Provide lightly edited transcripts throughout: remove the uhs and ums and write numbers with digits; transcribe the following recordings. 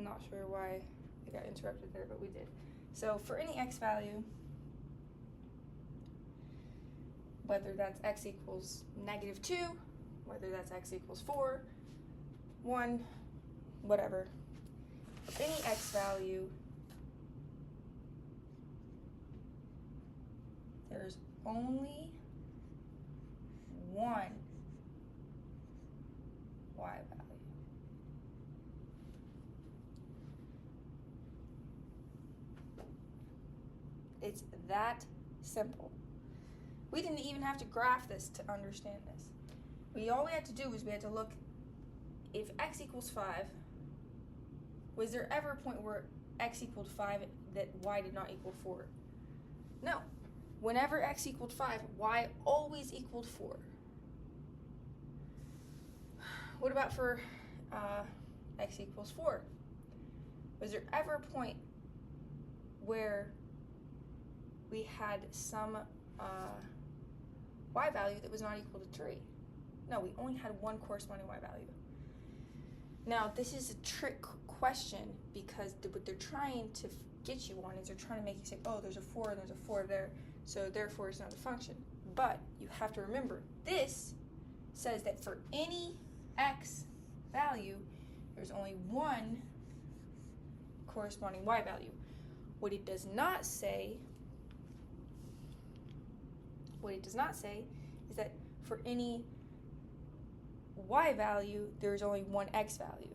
I'm not sure why I got interrupted there, but we did. So for any x value, whether that's x equals -2, whether that's x equals 4, 1, whatever, for any x value, there's only one y value. It's that simple. We didn't even have to graph this to understand this. All we had to do was we had to look, if x equals 5, was there ever a point where x equaled 5 that y did not equal 4? No. Whenever x equaled 5, y always equaled 4. What about for x equals 4? Was there ever a point where we had some y value that was not equal to 3? No, we only had one corresponding y value. Now, this is a trick question because what they're trying to get you on is they're trying to make you say, oh, there's a 4 and there's a 4 there, so therefore it's not a function. But you have to remember, this says that for any x value, there's only one corresponding y value. What it does not say is that for any y value, there's only one x value.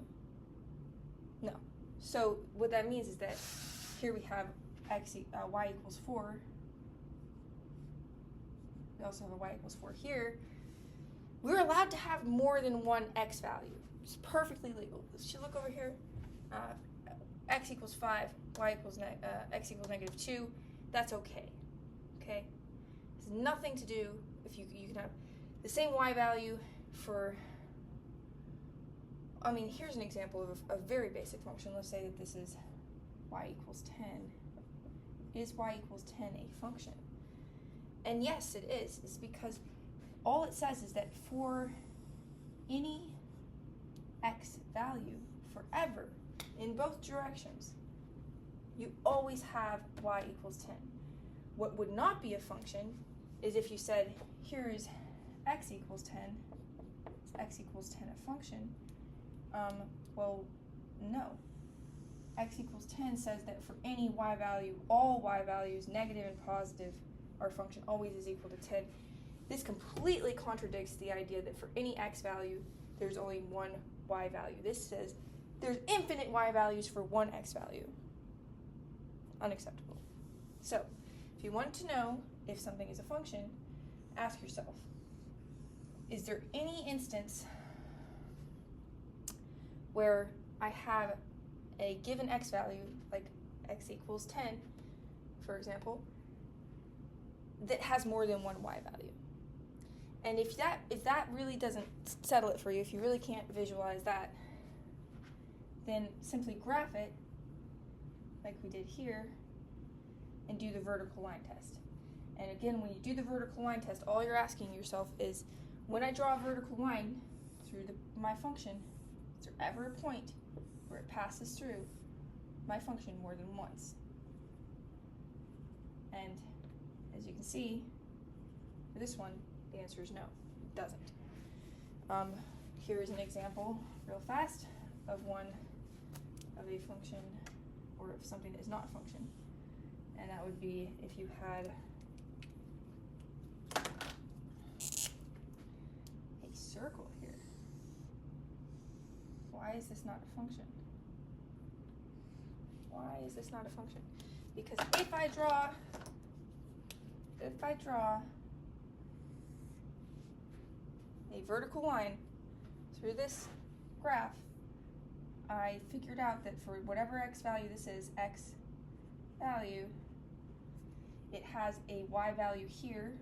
No. So what that means is that here we have y equals 4. We also have a y equals 4 here. We're allowed to have more than one x value. It's perfectly legal. Let's just look over here. X equals 5, x equals -2. That's okay. Okay? It has nothing to do if you can have the same y value for, I mean, here's an example of a very basic function. Let's say that this is y equals 10. Is y equals 10 a function? And yes, it is. It's because all it says is that for any x value forever in both directions, you always have y equals 10. What would not be a function is if you said, here is x equals 10, is x equals 10 a function? Well, no. X equals 10 says that for any y value, all y values, negative and positive, our function always is equal to 10. This completely contradicts the idea that for any x value, there's only one y value. This says there's infinite y values for one x value. Unacceptable. So, if you want to know if something is a function, ask yourself, is there any instance where I have a given x value, like x equals 10, for example, that has more than one y value? And if that really doesn't settle it for you, if you really can't visualize that, then simply graph it, like we did here, and do the vertical line test. And again, when you do the vertical line test, all you're asking yourself is, when I draw a vertical line through my function, is there ever a point where it passes through my function more than once? And as you can see, for this one, the answer is no, it doesn't. Here is an example, real fast, of a function, or of something that is not a function. And that would be if you had a circle here. Why is this not a function? Why is this not a function? Because if I draw a vertical line through this graph, I figured out that for whatever x value this is, x value, it has a y value here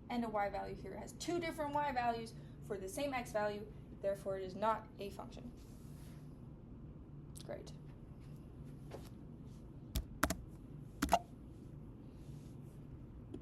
and a y value here. It has two different y values for the same x value, therefore it is not a function. Great.